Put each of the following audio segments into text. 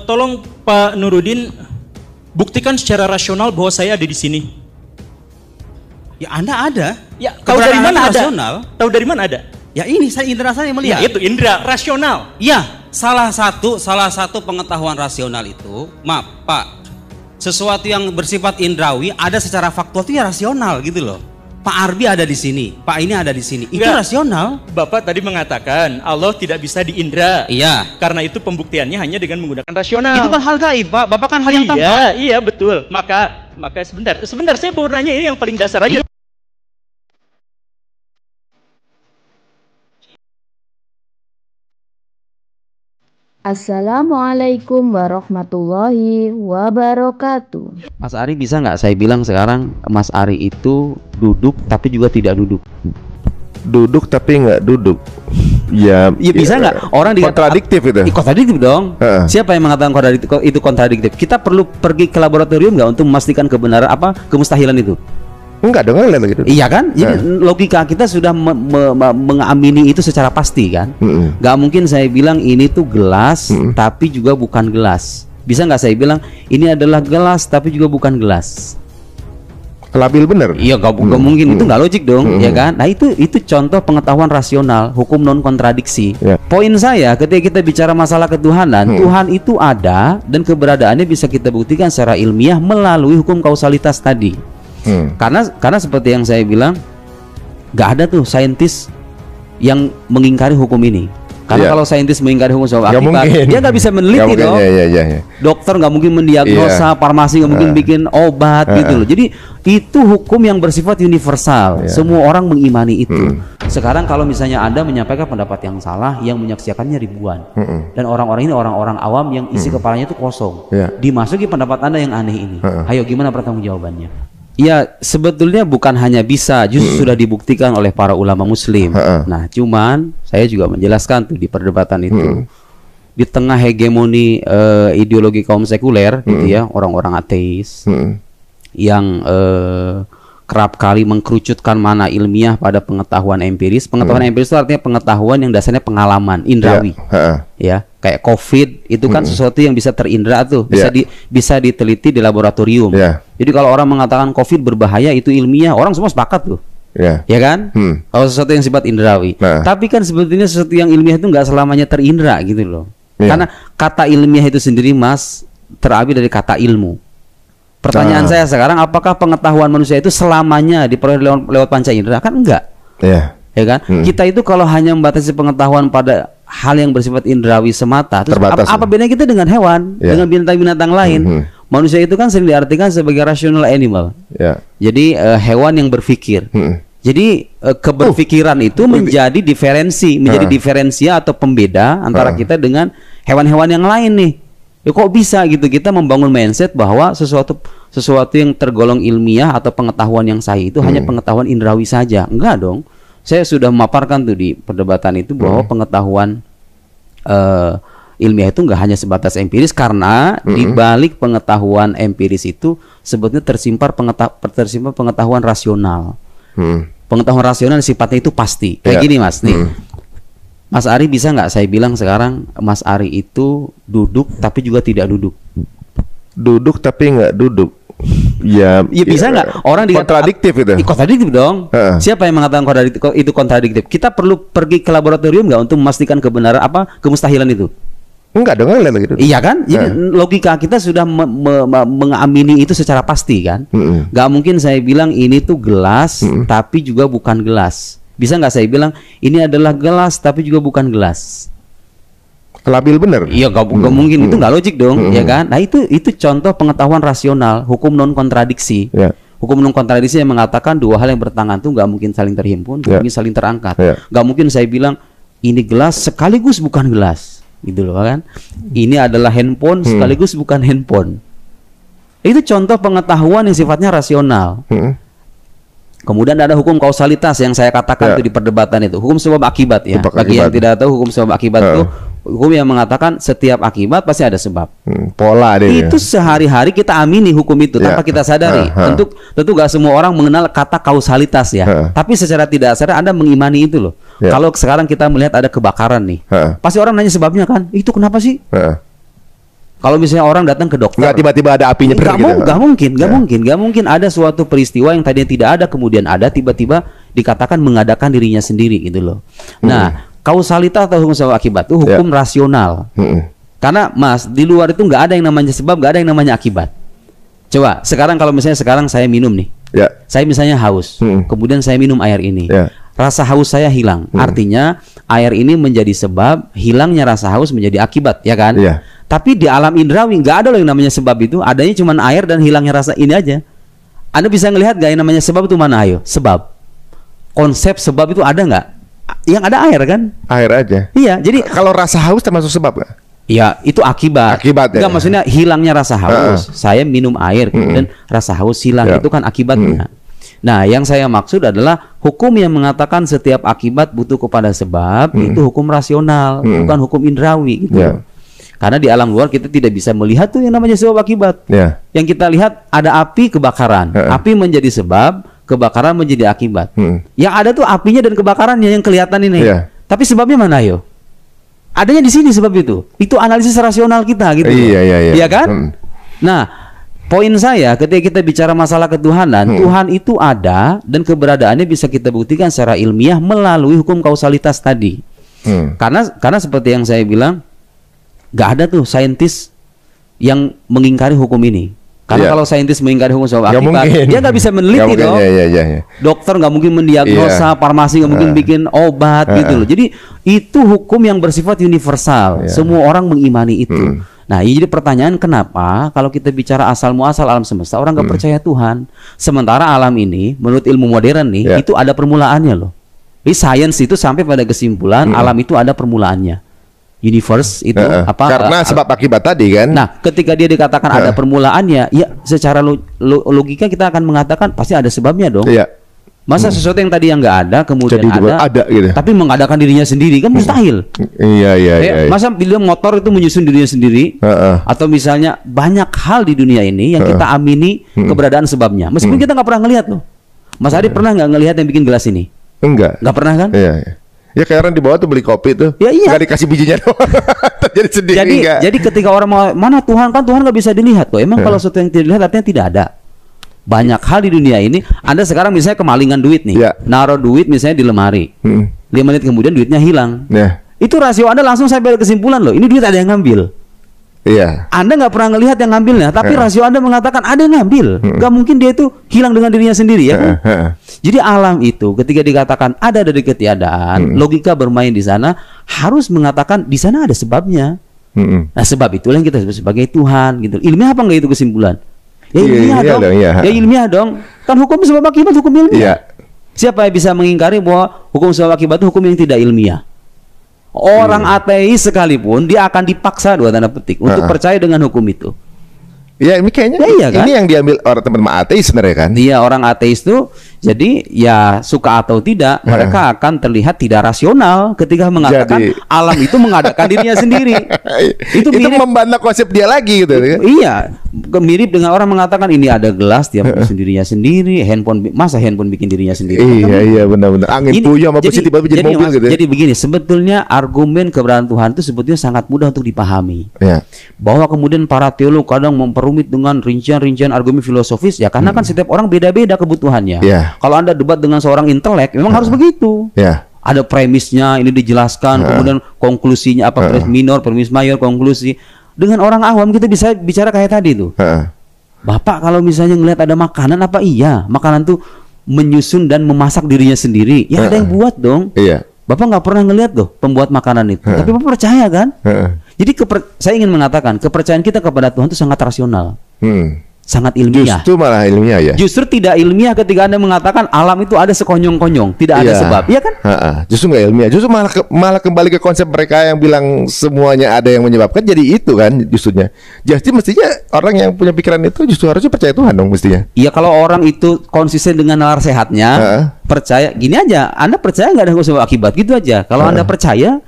Tolong Pak Nurudin buktikan secara rasional bahwa saya ada di sini. Ya Anda ada. Ya, tahu dari mana ada? Rasional. Tahu dari mana ada? Ya ini saya indera saya melihat. Ya itu indera rasional. Ya, salah satu pengetahuan rasional itu, maaf Pak, sesuatu yang bersifat indrawi ada secara faktual itu ya rasional gitu loh. Pak Arbi ada di sini, Pak ini ada di sini. Itu rasional. Bapak tadi mengatakan Allah tidak bisa diindra. Iya. Karena itu pembuktiannya hanya dengan menggunakan rasional. Itu kan hal gaib, Pak. Bapak kan hal yang tampak. Iya betul. Maka sebentar saya mau nanya ini yang paling dasar aja. Assalamualaikum warahmatullahi wabarakatuh. Mas Ari bisa nggak saya bilang sekarang Mas Ari itu duduk tapi juga tidak duduk? Duduk tapi nggak duduk. Ya bisa nggak? Orang kontradiktif itu. Kontradiktif dong. Siapa yang mengatakan itu kontradiktif? Kita perlu pergi ke laboratorium nggak untuk memastikan kebenaran kemustahilan itu? Enggak dong, gitu. Iya kan? Jadi logika kita sudah mengamini itu secara pasti kan? Gak mungkin saya bilang ini tuh gelas tapi juga bukan gelas. Bisa nggak saya bilang ini adalah gelas tapi juga bukan gelas? Labil bener. Iya, gak mungkin. Itu nggak logik dong, ya kan? Nah itu contoh pengetahuan rasional, hukum non kontradiksi. Poin saya ketika kita bicara masalah ketuhanan, Tuhan itu ada dan keberadaannya bisa kita buktikan secara ilmiah melalui hukum kausalitas tadi. Karena seperti yang saya bilang, gak ada tuh saintis yang mengingkari hukum ini. Karena kalau saintis mengingkari hukum sebab akibat, dia nggak bisa meneliti dong. Dokter nggak mungkin mendiagnosa, farmasi nggak mungkin bikin obat gitu loh. Jadi itu hukum yang bersifat universal. Semua orang mengimani itu. Sekarang kalau misalnya Anda menyampaikan pendapat yang salah, yang menyaksikannya ribuan, dan orang-orang ini orang-orang awam yang isi kepalanya itu kosong, dimasuki pendapat Anda yang aneh ini. Ayo gimana pertanggungjawabannya? Ya sebetulnya bukan hanya bisa, justru sudah dibuktikan oleh para ulama muslim. Nah cuman saya juga menjelaskan tuh di perdebatan itu, di tengah hegemoni ideologi kaum sekuler gitu ya, orang-orang ateis yang kerap kali mengkerucutkan mana ilmiah pada pengetahuan empiris. Pengetahuan empiris itu artinya pengetahuan yang dasarnya pengalaman indrawi. Ya, kayak COVID itu kan sesuatu yang bisa terindra tuh, bisa diteliti di laboratorium. Jadi kalau orang mengatakan COVID berbahaya itu ilmiah, orang semua sepakat tuh. Ya kan? Kalau sesuatu yang sifat indrawi. Tapi kan sebetulnya sesuatu yang ilmiah itu nggak selamanya terindra gitu loh. Karena kata ilmiah itu sendiri Mas terambil dari kata ilmu. Pertanyaan saya sekarang, apakah pengetahuan manusia itu selamanya diperoleh lewat panca indera? Kan enggak. Ya kan? Kita itu kalau hanya membatasi pengetahuan pada hal yang bersifat indrawi semata, terus apa bedanya kita dengan hewan, dengan binatang-binatang lain? Manusia itu kan sering diartikan sebagai rational animal. Jadi hewan yang berpikir. Jadi keberpikiran itu menjadi diferensia atau pembeda antara kita dengan hewan-hewan yang lain nih. Ya kok bisa gitu kita membangun mindset bahwa sesuatu yang tergolong ilmiah atau pengetahuan yang sahih itu hanya pengetahuan indrawi saja? Enggak dong. Saya sudah memaparkan tuh di perdebatan itu bahwa pengetahuan ilmiah itu enggak hanya sebatas empiris, karena di balik pengetahuan empiris itu sebetulnya tersimpan pengetahuan rasional. Pengetahuan rasional sifatnya itu pasti. Kayak gini Mas, nih. Mas Ari bisa nggak saya bilang sekarang Mas Ari itu duduk tapi juga tidak duduk? Duduk tapi nggak duduk. Ya bisa nggak? Orang kontradiktif itu. Kontradiktif dong. Siapa yang mengatakan itu kontradiktif? Kita perlu pergi ke laboratorium nggak untuk memastikan kebenaran kemustahilan itu? Enggak dong, gitu. Iya kan? Jadi logika kita sudah mengamini itu secara pasti kan? Nggak mungkin saya bilang ini tuh gelas tapi juga bukan gelas. Bisa nggak saya bilang ini adalah gelas tapi juga bukan gelas? Labil bener. Iya, nggak mungkin. Itu nggak logik dong, ya kan? Nah itu contoh pengetahuan rasional, hukum non kontradiksi. Hukum non kontradiksi yang mengatakan dua hal yang bertentangan tuh nggak mungkin saling terhimpun, nggak mungkin saling terangkat. Nggak mungkin saya bilang ini gelas sekaligus bukan gelas, gitu loh kan? Ini adalah handphone sekaligus bukan handphone. Itu contoh pengetahuan yang sifatnya rasional. Kemudian ada hukum kausalitas yang saya katakan itu di perdebatan itu, hukum sebab akibat ya. Bagi yang tidak tahu, hukum sebab akibat itu hukum yang mengatakan setiap akibat pasti ada sebab. Pola deh. Itu sehari-hari kita amini hukum itu tanpa kita sadari. Tentu gak semua orang mengenal kata kausalitas ya. Tapi secara tidak sadar Anda mengimani itu loh. Kalau sekarang kita melihat ada kebakaran nih, pasti orang nanya sebabnya kan, itu kenapa sih? Kalau misalnya orang datang ke dokter, Nggak tiba-tiba ada apinya nggak gitu. nggak mungkin ada suatu peristiwa yang tadinya tidak ada kemudian ada, tiba-tiba dikatakan mengadakan dirinya sendiri gitu loh. Nah, kausalitas atau hukum sebab akibat itu hukum rasional. Karena Mas, di luar itu nggak ada yang namanya sebab, nggak ada yang namanya akibat. Coba sekarang kalau misalnya sekarang saya minum nih, saya misalnya haus, kemudian saya minum air ini, rasa haus saya hilang. Artinya air ini menjadi sebab hilangnya rasa haus menjadi akibat, ya kan? Tapi di alam indrawi nggak ada loh yang namanya sebab itu, adanya cuma air dan hilangnya rasa ini aja. Anda bisa ngelihat gak yang namanya sebab itu mana? Ayo, sebab. Konsep sebab itu ada nggak? Yang ada air kan? Air aja. Iya, jadi kalau rasa haus termasuk sebab nggak? Ya, itu akibat. Akibat ya. Nggak, maksudnya hilangnya rasa haus. Saya minum air kemudian rasa haus hilang, itu kan akibatnya. Nah, yang saya maksud adalah hukum yang mengatakan setiap akibat butuh kepada sebab, itu hukum rasional, bukan hukum indrawi gitu. Karena di alam luar kita tidak bisa melihat tuh yang namanya sebab akibat. Yang kita lihat ada api, kebakaran. Api menjadi sebab, kebakaran menjadi akibat. Yang ada tuh apinya dan kebakarannya yang kelihatan ini. Tapi sebabnya mana yo? Adanya di sini sebab itu. Itu analisis rasional kita gitu. Iya kan? Nah, poin saya ketika kita bicara masalah ketuhanan, Tuhan itu ada dan keberadaannya bisa kita buktikan secara ilmiah melalui hukum kausalitas tadi. Karena seperti yang saya bilang, gak ada tuh saintis yang mengingkari hukum ini. Karena kalau saintis mengingkari hukum sebab akibat, dia nggak bisa meneliti dong. Dokter nggak mungkin mendiagnosa, farmasi nggak mungkin bikin obat gitu loh. Jadi itu hukum yang bersifat universal. Semua orang mengimani itu. Nah, jadi pertanyaan kenapa kalau kita bicara asal muasal alam semesta orang nggak percaya Tuhan, sementara alam ini menurut ilmu modern nih itu ada permulaannya loh. Jadi sains itu sampai pada kesimpulan alam itu ada permulaannya. Universe itu karena sebab akibat tadi kan. Nah, ketika dia dikatakan ada permulaannya, ya secara logika kita akan mengatakan pasti ada sebabnya dong. Masa sesuatu yang tadi yang nggak ada kemudian ada gitu. Tapi mengadakan dirinya sendiri kan mustahil. Iya. Masa bila motor itu menyusun dirinya sendiri, atau misalnya banyak hal di dunia ini yang kita amini keberadaan sebabnya, meskipun kita nggak pernah ngelihat loh. Mas Adi pernah nggak ngelihat yang bikin gelas ini? Nggak pernah kan? Iya. Ya kayak orang di bawah tuh beli kopi tuh, nggak dikasih bijinya doang, jadi sendiri. Jadi ketika orang mau mana Tuhan, kan Tuhan nggak bisa dilihat loh. Emang kalau sesuatu yang tidak dilihat artinya tidak ada. Banyak hal di dunia ini. Anda sekarang misalnya kemalingan duit nih, naruh duit misalnya di lemari, 5 menit kemudian duitnya hilang. Itu rasio Anda langsung sampai kesimpulan loh, ini duit ada yang ngambil. Anda nggak pernah ngelihat yang ngambilnya, tapi rasio Anda mengatakan ada yang ngambil. Nggak mungkin dia itu hilang dengan dirinya sendiri ya kan? Jadi alam itu ketika dikatakan ada dari ketiadaan, logika bermain di sana harus mengatakan di sana ada sebabnya. Nah, sebab itulah yang kita sebut sebagai Tuhan gitu. Ilmiah apa enggak itu kesimpulan? Ya ilmiah dong. Ya ilmiah dong. Kan hukum sebab akibat hukum ilmiah. Siapa yang bisa mengingkari bahwa hukum sebab akibat itu hukum yang tidak ilmiah? Orang ateis sekalipun dia akan dipaksa dua tanda petik untuk percaya dengan hukum itu. Ya ini kayaknya kan? Ini yang diambil orang teman-teman ateis sebenarnya kan? Iya, orang ateis tuh jadi ya suka atau tidak mereka akan terlihat tidak rasional ketika mengatakan alam itu mengadakan dirinya sendiri. Itu membantah konsep dia lagi gitu kan? Iya, mirip dengan orang mengatakan ini ada gelas dia bikin dirinya sendiri, masa handphone bikin dirinya sendiri? Iya benar-benar. Angin puyuh sama mesin tiba-tiba jadi mobil gitu. Jadi begini, sebetulnya argumen keberadaan Tuhan itu sebetulnya sangat mudah untuk dipahami. Bahwa kemudian para teolog kadang memperumit dengan rincian-rincian argumen filosofis ya karena kan setiap orang beda-beda kebutuhannya. Kalau Anda debat dengan seorang intelek memang harus begitu. Ada premisnya ini dijelaskan, kemudian konklusinya apa, premis minor, premis mayor, konklusi. Dengan orang awam kita bisa bicara kayak tadi tuh. Bapak kalau misalnya ngelihat ada makanan apa iya makanan tuh menyusun dan memasak dirinya sendiri ya ada yang buat dong. Bapak nggak pernah ngelihat loh pembuat makanan itu, tapi Bapak percaya kan? Jadi saya ingin mengatakan kepercayaan kita kepada Tuhan itu sangat rasional, sangat ilmiah. Justru malah ilmiah ya. Justru tidak ilmiah ketika Anda mengatakan alam itu ada sekonyong-konyong, tidak ada sebab, ya kan? Justru nggak ilmiah, justru malah kembali ke konsep mereka yang bilang semuanya ada yang menyebabkan, jadi itu kan justrunya. Jadi mestinya orang yang punya pikiran itu justru harusnya percaya Tuhan dong mestinya. Iya kalau orang itu konsisten dengan nalar sehatnya, percaya gini aja, Anda percaya nggak ada sebab akibat gitu aja. Kalau Anda percaya,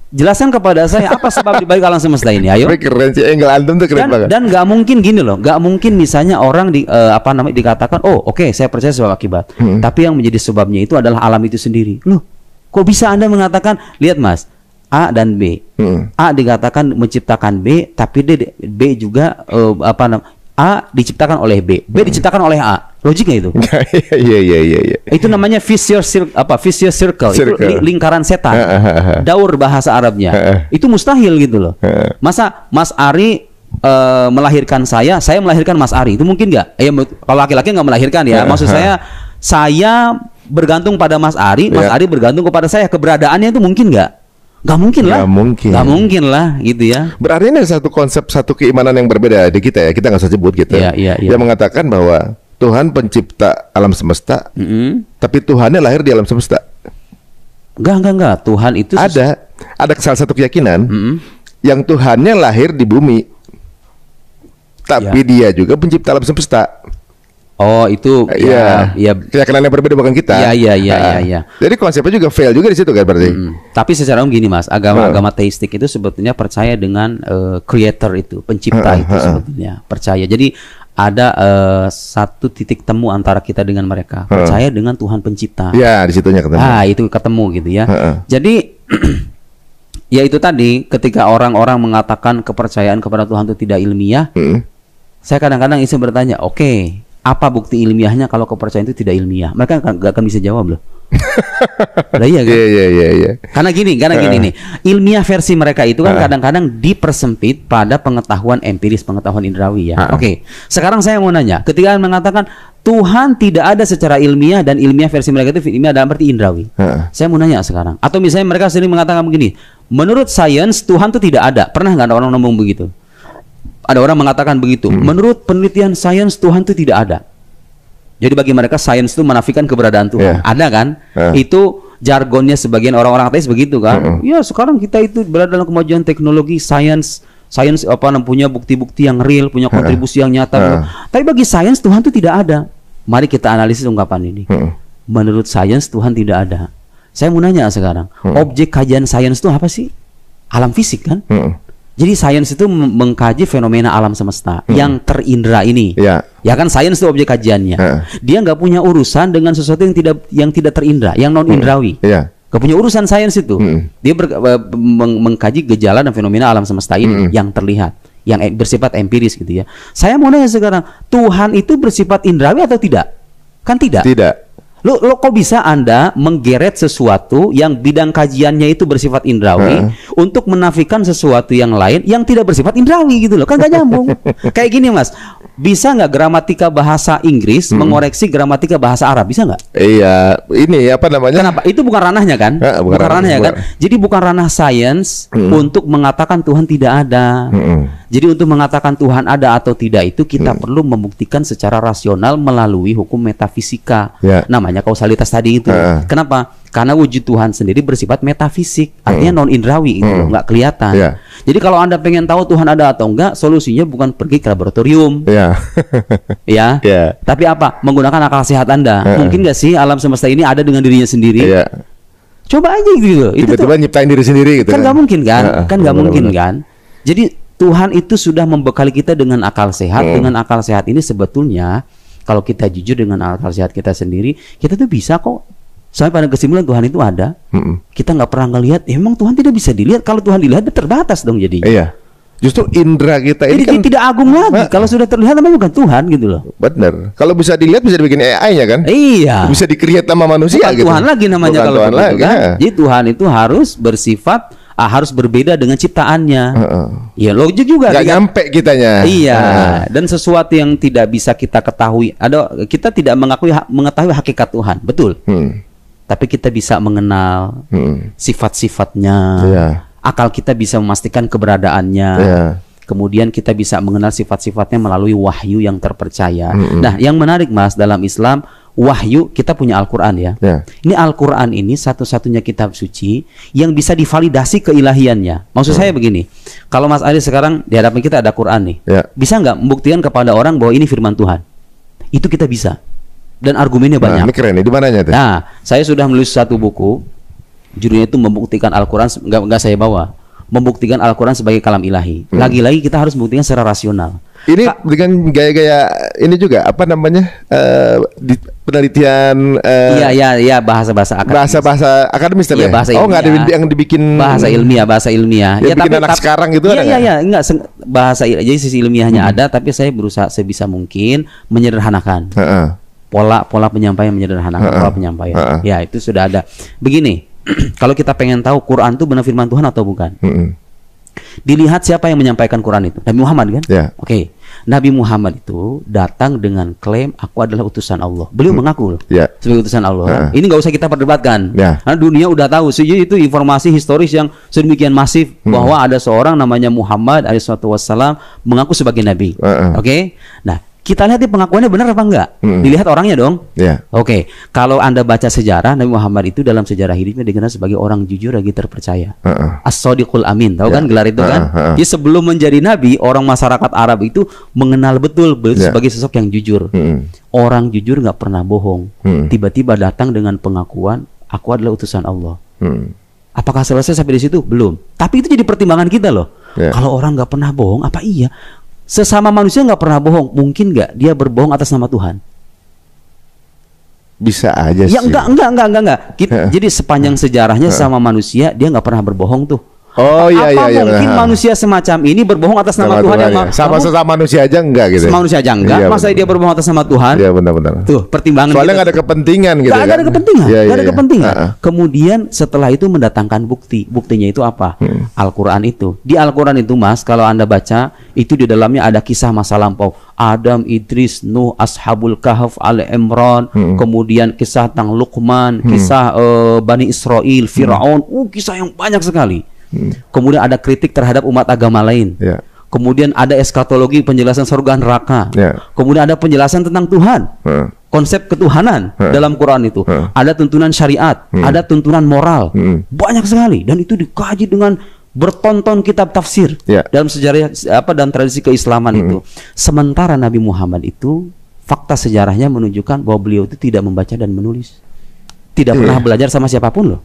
jelaskan kepada saya apa sebab dibalik alam semesta ini. Ayo. Keren sih, Engel Antum tuh keren banget. Dan nggak mungkin gini loh, nggak mungkin misalnya orang dikatakan, oh oke, saya percaya sebab akibat, tapi yang menjadi sebabnya itu adalah alam itu sendiri. Loh, kok bisa Anda mengatakan? Lihat Mas, A dan B. A dikatakan menciptakan B, tapi B juga A diciptakan oleh B, B diciptakan oleh A. Logiknya itu. Iya. Itu namanya vicious circle. Itu lingkaran setan. Daur bahasa Arabnya. Itu mustahil gitu loh. Masa Mas Ari melahirkan saya melahirkan Mas Ari, itu mungkin nggak? Kalau laki-laki nggak melahirkan ya. Maksud saya bergantung pada Mas Ari, Mas Ari bergantung kepada saya. Keberadaannya itu mungkin nggak? Nggak mungkin lah. Nggak mungkin lah, gitu ya. Berarti ini satu konsep, satu keimanan yang berbeda di kita ya. Kita nggak usah sebut gitu. Yang mengatakan bahwa Tuhan pencipta alam semesta, tapi Tuhannya lahir di alam semesta. Enggak. Tuhan itu ada salah satu keyakinan yang Tuhannya lahir di bumi, tapi dia juga pencipta alam semesta. Oh, itu ya keyakinan yang berbeda bukan kita. Iya. Jadi konsepnya juga fail juga di situ kan berarti. Tapi secara umum gini Mas, agama teistik itu sebetulnya percaya dengan creator itu, pencipta itu sebetulnya percaya. Jadi ada satu titik temu antara kita dengan mereka, percaya dengan Tuhan pencipta. Ya, di situnya ketemu. Itu ketemu gitu ya. Jadi ya itu tadi, ketika orang-orang mengatakan kepercayaan kepada Tuhan itu tidak ilmiah, saya kadang-kadang iseng bertanya, oke, apa bukti ilmiahnya kalau kepercayaan itu tidak ilmiah? Mereka nggak akan bisa jawab loh. Lah iya kan? Iya. Karena gini nih, ilmiah versi mereka itu kan kadang-kadang dipersempit pada pengetahuan empiris, pengetahuan indrawi ya. Oke, sekarang saya mau nanya, ketika mengatakan Tuhan tidak ada secara ilmiah dan ilmiah versi mereka itu ilmiah dalam arti indrawi. Saya mau nanya sekarang, atau misalnya mereka sering mengatakan begini, menurut sains Tuhan itu tidak ada. Pernah nggak ada orang ngomong begitu? Ada orang mengatakan begitu. Menurut penelitian sains Tuhan itu tidak ada. Jadi bagi mereka sains itu menafikan keberadaan Tuhan. Ada kan? Itu jargonnya sebagian orang-orang ateis begitu kan? Ya sekarang kita itu berada dalam kemajuan teknologi, sains punya bukti-bukti yang real, punya kontribusi yang nyata. Tapi bagi sains Tuhan itu tidak ada. Mari kita analisis ungkapan ini. Menurut sains Tuhan tidak ada. Saya mau nanya sekarang, objek kajian sains itu apa sih? Alam fisik kan? Jadi sains itu mengkaji fenomena alam semesta yang terindra ini. Ya kan, sains itu objek kajiannya. Dia nggak punya urusan dengan sesuatu yang tidak terindra, yang non indrawi. Gak punya urusan sains itu. Dia mengkaji gejala dan fenomena alam semesta ini yang terlihat, yang bersifat empiris gitu ya. Saya mau nanya sekarang, Tuhan itu bersifat indrawi atau tidak? Kan tidak. Lo kok bisa Anda menggeret sesuatu yang bidang kajiannya itu bersifat indrawi untuk menafikan sesuatu yang lain yang tidak bersifat indrawi gitu loh? Kan gak nyambung. Kayak gini Mas, bisa nggak gramatika bahasa Inggris mengoreksi gramatika bahasa Arab? Bisa nggak? Iya, ini apa namanya? Kenapa? Itu bukan ranahnya kan? Bukan ranahnya kan? Jadi bukan ranah sains untuk mengatakan Tuhan tidak ada. Jadi untuk mengatakan Tuhan ada atau tidak itu kita perlu membuktikan secara rasional melalui hukum metafisika. Namanya kausalitas tadi itu. Kenapa? Karena wujud Tuhan sendiri bersifat metafisik, artinya non indrawi itu nggak kelihatan. Jadi kalau Anda pengen tahu Tuhan ada atau enggak, solusinya bukan pergi ke laboratorium, tapi apa? Menggunakan akal sehat Anda. Mungkin nggak sih alam semesta ini ada dengan dirinya sendiri? Coba aja gitu. Tiba-tiba nyiptain diri sendiri gitu. Kan nggak mungkin kan? Kan nggak mungkin kan? Jadi Tuhan itu sudah membekali kita dengan akal sehat. Dengan akal sehat ini sebetulnya kalau kita jujur dengan akal sehat kita sendiri, kita tuh bisa kok sampai pada kesimpulan Tuhan itu ada. Kita nggak pernah ngelihat. Emang Tuhan tidak bisa dilihat? Kalau Tuhan dilihat terbatas dong jadi. Justru indera kita ini kan tidak agung lagi. Kalau sudah terlihat namanya bukan Tuhan gitu loh. Bener. Kalau bisa dilihat bisa dibikin AI-nya kan? Iya. Bisa di-create sama manusia bukan gitu. Tuhan lagi namanya kalau Tuhan lagi, kan. Jadi Tuhan itu harus bersifat harus berbeda dengan ciptaannya. Ya logik juga. Gak nyampe kitanya. Iya. Dan sesuatu yang tidak bisa kita ketahui. Kita tidak mengetahui hakikat Tuhan. Betul. Tapi kita bisa mengenal sifat-sifatnya. Akal kita bisa memastikan keberadaannya. Kemudian kita bisa mengenal sifat-sifatnya melalui wahyu yang terpercaya. Nah, yang menarik Mas, dalam Islam wahyu kita punya Al-Quran ya. Ini Al-Quran ini satu-satunya kitab suci yang bisa divalidasi keilahiannya. Maksud saya begini, kalau Mas Ari sekarang di hadapan kita ada Quran nih, bisa nggak membuktikan kepada orang bahwa ini firman Tuhan? Itu kita bisa. Dan argumennya banyak. Ini keren nih, di mananya tuh? Nah, saya sudah menulis satu buku, judulnya itu membuktikan Al-Quran, nggak saya bawa. Membuktikan Al-Quran sebagai kalam ilahi. Lagi-lagi kita harus membuktikan secara rasional. Ini dengan gaya-gaya ini juga apa namanya di penelitian iya bahasa-bahasa akademis. Bahasa akademis tadi. Iya, bahasa oh nggak ada ilmiah. yang dibikin bahasa ilmiah. Ya, bikin anak sekarang gitu ada nggak? Iya enggak jadi sisi ilmiahnya ada, tapi saya berusaha sebisa mungkin menyederhanakan. Pola penyampaian menyederhanakan pola penyampaian. Ya, itu sudah ada. Begini, kalau kita pengen tahu Quran itu benar firman Tuhan atau bukan, dilihat siapa yang menyampaikan Quran itu. Nabi Muhammad kan? Oke. Nabi Muhammad itu datang dengan klaim aku adalah utusan Allah. Beliau mengaku loh sebagai utusan Allah. Ini nggak usah kita perdebatkan. Karena dunia udah tahu. Itu informasi historis yang sedemikian masif bahwa ada seorang namanya Muhammad alaihissalam mengaku sebagai nabi. Oke. Nah, kita lihat di pengakuannya benar apa enggak? Dilihat orangnya dong. Oke. Kalau Anda baca sejarah, Nabi Muhammad itu dalam sejarah hidupnya dikenal sebagai orang jujur lagi terpercaya. As-Shadiqul Amin. Tahu kan gelar itu kan? Jadi sebelum menjadi nabi, orang masyarakat Arab itu mengenal betul beliau sebagai sosok yang jujur. Orang jujur nggak pernah bohong. Tiba-tiba datang dengan pengakuan, aku adalah utusan Allah. Apakah selesai sampai di situ? Belum. Tapi itu jadi pertimbangan kita loh. Kalau orang nggak pernah bohong, apa iya? Sesama manusia nggak pernah bohong, mungkin nggak dia berbohong atas nama Tuhan? Bisa aja sih. Ya enggak. Jadi sepanjang sejarahnya sama manusia dia nggak pernah berbohong tuh. Oh iya. Mungkin manusia semacam ini berbohong atas nama Tuhan yang sama sesama manusia aja enggak gitu. Manusia aja enggak, masa dia berbohong atas nama Tuhan? Iya benar. Tuh pertimbangan. Soalnya nggak ada kepentingan gitu. Nggak ada kepentingan. Nggak ada kepentingan. Kemudian setelah itu mendatangkan bukti. Buktinya itu apa? Al-Quran itu. Di Al-Quran itu Mas, kalau Anda baca itu di dalamnya ada kisah masa lampau. Adam, Idris, Nuh, Ashabul Kahf, Al-Imran, kemudian kisah tentang Luqman, kisah Bani Israel, Fir'aun, kisah yang banyak sekali. Kemudian ada kritik terhadap umat agama lain. Kemudian ada eskatologi, penjelasan surga neraka. Kemudian ada penjelasan tentang Tuhan, konsep ketuhanan dalam Quran itu. Ada tuntunan syariat, ada tuntunan moral, banyak sekali. Dan itu dikaji dengan bertonton kitab tafsir dalam sejarah dan tradisi keislaman itu. Sementara Nabi Muhammad itu fakta sejarahnya menunjukkan bahwa beliau itu tidak membaca dan menulis, tidak pernah belajar sama siapapun loh.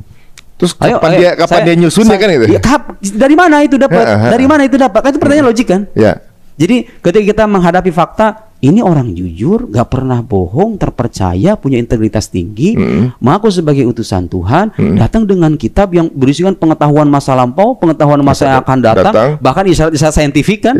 Terus kapan dia nyusunnya kan itu? Ya, dari mana itu dapat? Dari mana itu dapat? Kan itu pertanyaan logik kan? Jadi ketika kita menghadapi fakta, ini orang jujur, gak pernah bohong, terpercaya, punya integritas tinggi, mengaku sebagai utusan Tuhan, datang dengan kitab yang berisikan pengetahuan masa lampau, pengetahuan masa yang akan datang, bahkan isyarat-isyarat saintifik kan?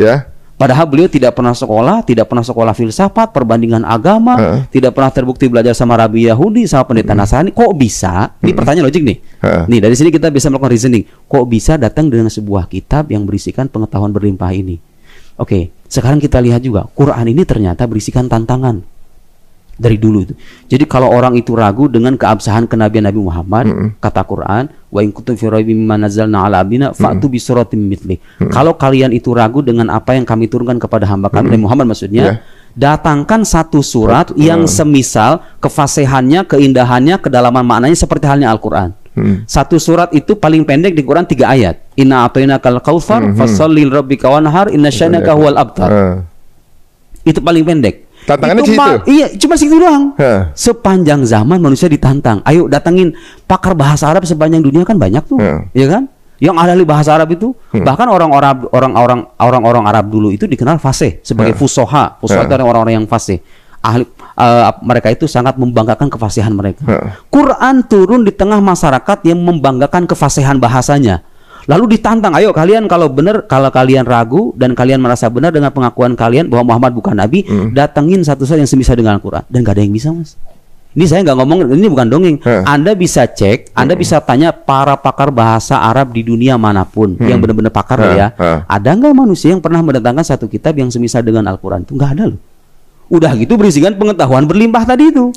Padahal beliau tidak pernah sekolah filsafat, perbandingan agama, tidak pernah terbukti belajar sama Rabi Yahudi, sama pendeta Nasrani. Kok bisa? Ini pertanyaan logik nih. Nih dari sini kita bisa melakukan reasoning. Kok bisa datang dengan sebuah kitab yang berisikan pengetahuan berlimpah ini? Oke, sekarang kita lihat juga Quran ini ternyata berisikan tantangan dari dulu itu. Jadi kalau orang itu ragu dengan keabsahan kenabian Nabi Muhammad, kata Quran, wa in kuntum fi raibin mimma nazzalna ala abdina fa'tu bi suratin mithli. Kalau kalian itu ragu dengan apa yang kami turunkan kepada hamba kami, Nabi Muhammad maksudnya, datangkan satu surat yang semisal kefasihannya, keindahannya, kedalaman maknanya seperti halnya Al-Quran. Satu surat itu paling pendek di Quran 3 ayat. Inna a'tainakal kautsar fasholli lirabbika wanhar inna syanaka huwal abtar. Itu paling pendek. Tantangannya itu iya, cuma segitu doang. Sepanjang zaman manusia ditantang. Ayo datangin pakar bahasa Arab sepanjang dunia kan banyak tuh, ya kan? Yang ahli bahasa Arab itu, bahkan orang-orang Arab dulu itu dikenal fasih sebagai fusoha. Fusoha itu orang-orang yang fasih. Mereka itu sangat membanggakan kefasihan mereka. Quran turun di tengah masyarakat yang membanggakan kefasihan bahasanya. Lalu ditantang, ayo kalian kalau kalian ragu dan kalian merasa benar dengan pengakuan kalian bahwa Muhammad bukan nabi, datengin satu saja yang semisal dengan Al-Quran. Dan gak ada yang bisa, Mas. Ini saya nggak ngomong, ini bukan dongeng. Anda bisa cek, Anda bisa tanya para pakar bahasa Arab di dunia manapun yang benar-benar pakar ya. Ada nggak manusia yang pernah mendatangkan satu kitab yang semisal dengan Al-Quran? Itu nggak ada loh. Udah gitu berisikan pengetahuan berlimpah tadi itu.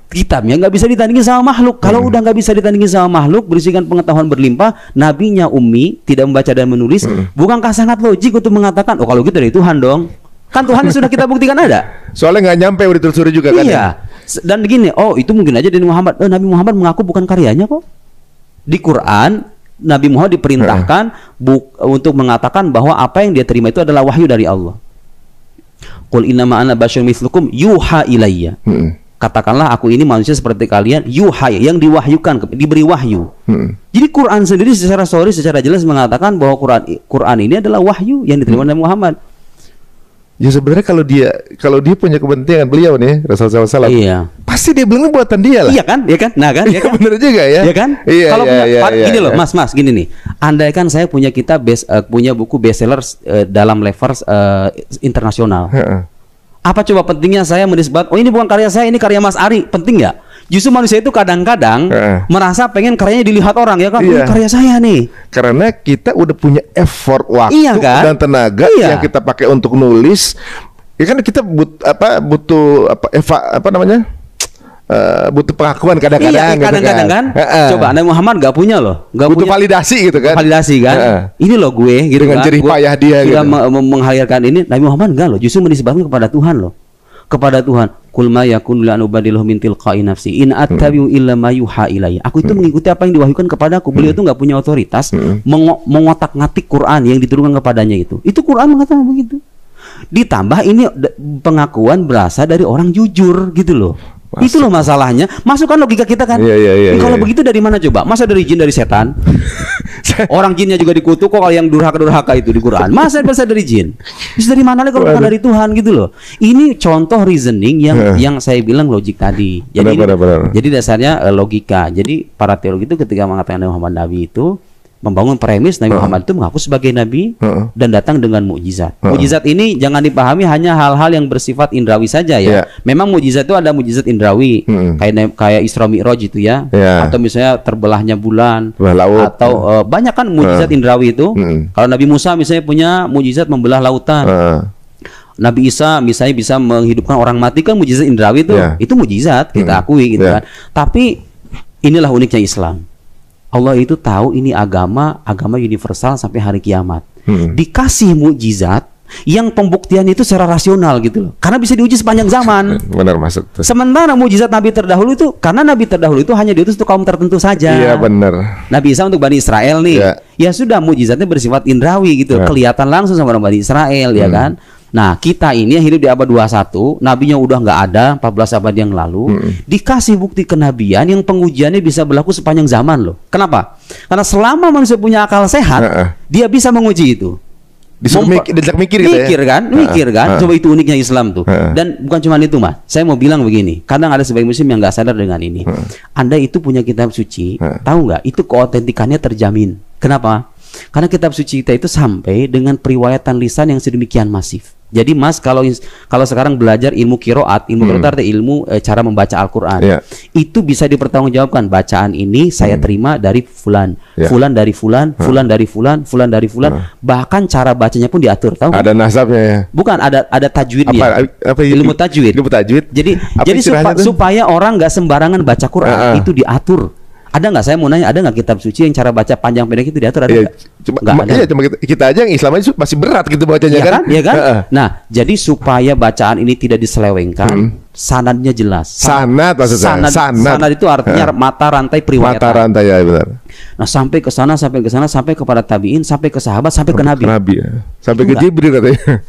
Kitabnya nggak bisa ditandingi sama makhluk. Kalau udah nggak bisa ditandingi sama makhluk, berisikan pengetahuan berlimpah, nabinya ummi, tidak membaca dan menulis, bukankah sangat logik untuk mengatakan, oh kalau gitu dari Tuhan dong? Kan Tuhan yang sudah kita buktikan ada. Soalnya nggak nyampe, udah ditelusuri juga kan? Iya. Dan begini, oh itu mungkin aja dari Muhammad. Nabi Muhammad mengaku bukan karyanya kok. Di Quran, Nabi Muhammad diperintahkan untuk mengatakan bahwa apa yang dia terima itu adalah wahyu dari Allah. Qul innama ana basyarun mithlukum yuha ilayya. Katakanlah aku ini manusia seperti kalian, yuha, yang diwahyukan, diberi wahyu. Jadi Quran sendiri secara jelas mengatakan bahwa Quran ini adalah wahyu yang diterima Nabi Muhammad. Ya sebenarnya kalau dia punya kepentingan, beliau nih Rasulullah SAW, Iya. pasti dia bilang buatan dia lah. Iya kan? Iya kan? Nah kan? Iya kan? Bener juga ya. Iya kan? Iya, Kalau iya, punya, iya, gini iya. loh, Mas, gini nih. Andai kan saya punya punya buku bestseller dalam level internasional. Heeh. Apa coba pentingnya saya menisbat? Oh ini bukan karya saya, ini karya Mas Ari. Penting nggak? Justru manusia itu kadang-kadang merasa pengen karyanya dilihat orang ya kan? Iya. Ini karya saya nih. Karena kita udah punya effort waktu Iya kan? dan tenaga Iya. yang kita pakai untuk nulis. Ya kan kita butuh butuh pengakuan kadang-kadang. Iya, gitu kadang-kadang kan. Coba Nabi Muhammad nggak punya loh, nggak butuh punya validasi gitu kan. validasi kan. Ini loh gue gitu Dengan kan. jerih Gue payah dia sudah gitu. menghadirkan ini. Nabi Muhammad enggak loh, justru menisbatkan kepada Tuhan loh. Kepada Tuhan, kul ma yakun li an ubadilahu min tilqa'i nafsi in attabi'u illa ma yuha ilayya. Aku itu mengikuti apa yang diwahyukan kepadaku. Beliau itu nggak punya otoritas mengotak-ngatik Quran yang diturunkan kepadanya itu. Itu Quran mengatakan begitu. Ditambah ini pengakuan berasal dari orang jujur gitu loh. Itu loh masalahnya. Masukkan logika kita kan. Iya, Kalau iya. begitu dari mana coba? Masa dari jin, dari setan? Orang jinnya juga dikutuk kok, kalau yang durhaka itu di Quran. Masa berasal dari jin? Terus dari mana lagi kalau bukan dari Tuhan gitu loh. Ini contoh reasoning yang saya bilang logik tadi. Jadi Benar. jadi dasarnya logika. Jadi para teologi itu ketika mengatakan Nabi Muhammad Nabi itu membangun premis Nabi Muhammad itu mengaku sebagai nabi dan datang dengan mukjizat. Mukjizat ini jangan dipahami hanya hal-hal yang bersifat indrawi saja ya. Memang mukjizat itu ada mukjizat indrawi, kayak Isra Mi'raj itu ya. Atau misalnya terbelahnya bulan, laut. atau banyak kan mukjizat indrawi itu. Kalau Nabi Musa misalnya punya mukjizat membelah lautan. Nabi Isa misalnya bisa menghidupkan orang mati, kan mukjizat indrawi itu. Itu mukjizat kita akui gitu kan. Tapi inilah uniknya Islam. Allah itu tahu ini agama universal sampai hari kiamat. Dikasih mukjizat yang pembuktian itu secara rasional gitu loh. Karena bisa diuji sepanjang zaman. Benar masuk. Sementara mukjizat Nabi terdahulu itu, karena Nabi terdahulu itu hanya diutus untuk kaum tertentu saja. Iya benar. Nabi Isa untuk Bani Israel nih. Ya sudah, mukjizatnya bersifat indrawi gitu. Kelihatan langsung sama orang Bani Israel ya kan. Nah kita ini yang hidup di abad 21, nabinya udah nggak ada 14 abad yang lalu, dikasih bukti kenabian yang pengujiannya bisa berlaku sepanjang zaman loh. Kenapa? Karena selama manusia punya akal sehat, dia bisa menguji itu. Disuruh mikir gitu ya. Mikir kan. Coba itu uniknya Islam tuh. Dan bukan cuma itu Mas, saya mau bilang begini, kadang ada sebagian muslim yang nggak sadar dengan ini. Anda itu punya kitab suci, tahu nggak? Itu keautentikannya terjamin. Kenapa? Karena kitab suci kita itu sampai dengan periwayatan lisan yang sedemikian masif. Jadi Mas kalau sekarang belajar ilmu qiraat, artinya ilmu cara membaca Al-Qur'an. Itu bisa dipertanggungjawabkan, bacaan ini saya terima dari fulan, fulan dari fulan, fulan dari fulan, fulan dari fulan. Bahkan cara bacanya pun diatur, tahu? Ada nasabnya ya. Bukan, ada tajwidnya. Apa ilmu tajwid. Ilmu tajwid. Jadi supaya orang nggak sembarangan baca Quran, itu diatur. Ada nggak, saya mau nanya, ada nggak kitab suci yang cara baca panjang pendek itu diatur? Ada nggak? Cuma kita aja yang Islam aja masih berat gitu bacanya kan? Iya kan? Nah, jadi supaya bacaan ini tidak diselewengkan, sanadnya jelas. Sanad maksudnya. Sanad itu artinya mata rantai periwayatan. Mata rantai ya benar. Nah, sampai ke sana, sampai kepada tabiin, sampai ke sahabat, sampai ke nabi. Sampai ke Jibril katanya.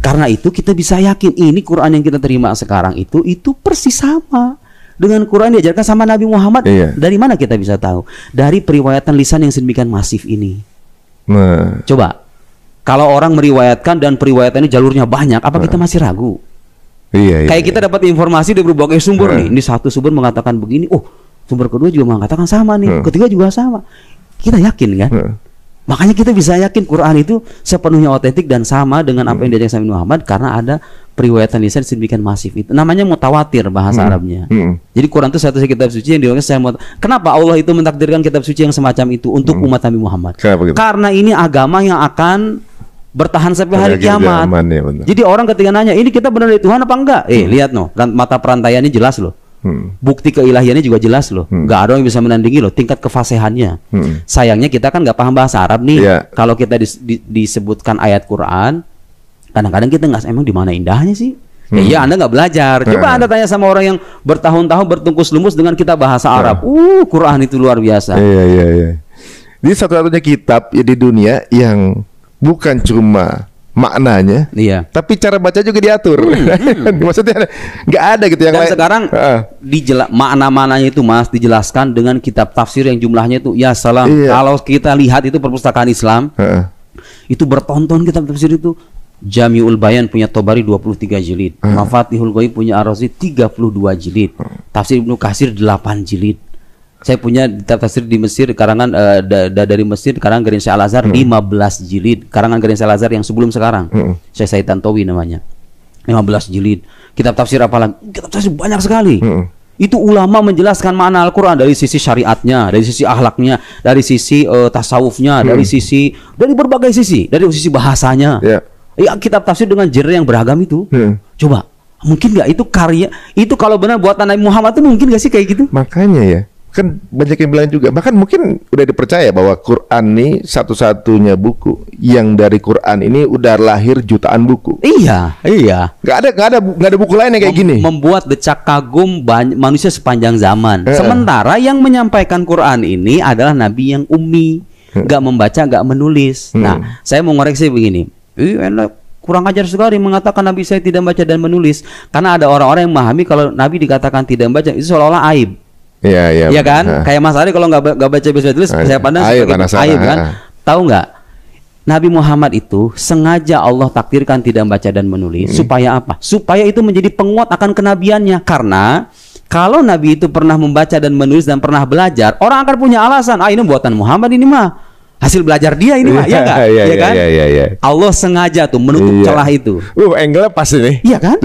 Karena itu kita bisa yakin ini Quran yang kita terima sekarang itu persis sama dengan Quran diajarkan sama Nabi Muhammad. Dari mana kita bisa tahu? Dari periwayatan lisan yang sedemikian masif ini. Coba, kalau orang meriwayatkan dan periwayatannya jalurnya banyak, apa kita masih ragu? Kayak kita dapat informasi dari berbagai sumber nih. Ini satu sumber mengatakan begini, sumber kedua juga mengatakan sama nih, ketiga juga sama. Kita yakin kan? Makanya kita bisa yakin Quran itu sepenuhnya otentik dan sama dengan apa yang diajarkan Nabi Muhammad, karena ada periwayatan lisan sedemikian masif itu. Namanya mutawatir bahasa Arabnya. Jadi Quran itu satu kitab suci yang diwakilkan Kenapa Allah itu mentakdirkan kitab suci yang semacam itu untuk umat Nabi Muhammad? Karena ini agama yang akan bertahan sampai hari kiamat. Jadi orang ketika nanya, ini kita benar dari Tuhan apa enggak? Lihat mata perantaiannya jelas loh. Bukti keilahiannya juga jelas loh. Nggak ada yang bisa menandingi loh tingkat kefasihannya. Sayangnya kita kan nggak paham bahasa Arab nih. Kalau kita disebutkan ayat Quran, kadang-kadang kita nggak emang di mana indahnya sih. Ya Anda nggak belajar. Coba Anda tanya sama orang yang bertahun-tahun bertungkus lumus dengan kita bahasa Arab. Quran itu luar biasa. Jadi satu-satunya kitab di dunia yang bukan cuma maknanya, tapi cara baca juga diatur. Maksudnya nggak ada gitu yang dan lain. Sekarang makna-maknanya itu Mas dijelaskan dengan kitab tafsir yang jumlahnya itu ya salam. Kalau kita lihat itu perpustakaan Islam, itu bertonton kitab tafsir itu. Jami'ul Bayan punya Tobari 23 jilid, Mafatihul Ghaib punya Ar-Razi 32 jilid, Tafsir Ibnu Katsir 8 jilid. Saya punya tafsir di Mesir karangan dari Mesir karangan Garin Syekh Al-Azhar 15 jilid, karangan Garin Syekh Al-Azhar yang sebelum sekarang. Syekh Said Tantowi namanya. 15 jilid. Kitab tafsir apalagi? Kitab tafsir banyak sekali. Itu ulama menjelaskan makna Al-Qur'an dari sisi syariatnya, dari sisi akhlaknya, dari sisi tasawufnya, dari berbagai sisi, dari sisi bahasanya. Ya, kitab tafsir dengan genre yang beragam itu. Coba, mungkin nggak itu karya? Itu kalau benar buatan Nabi Muhammad itu mungkin nggak sih kayak gitu? Makanya ya, kan banyak yang bilang juga. Bahkan mungkin udah dipercaya bahwa Quran ini satu-satunya buku yang dari Quran ini udah lahir jutaan buku. Iya. Nggak ada buku lain yang kayak gini. Membuat decak kagum manusia sepanjang zaman. Sementara yang menyampaikan Quran ini adalah Nabi yang ummi, nggak membaca, nggak menulis. Nah, saya mau ngoreksi begini. Kurang ajar sekali mengatakan Nabi saya tidak membaca dan menulis, karena ada orang-orang yang memahami kalau Nabi dikatakan tidak membaca itu seolah-olah aib. Iya kan? Kayak Mas Ari kalau nggak baca bisa tulis, saya pandang sebagai aib kan? Tahu nggak? Nabi Muhammad itu sengaja Allah takdirkan tidak membaca dan menulis supaya apa? Supaya itu menjadi penguat akan kenabiannya. Karena kalau Nabi itu pernah membaca dan menulis dan pernah belajar, orang akan punya alasan, ini buatan Muhammad ini mah. Hasil belajar dia ini mah, ya enggak? Ya kan? Allah sengaja tuh menutup celah itu. Angle-nya pas ini. Iya kan?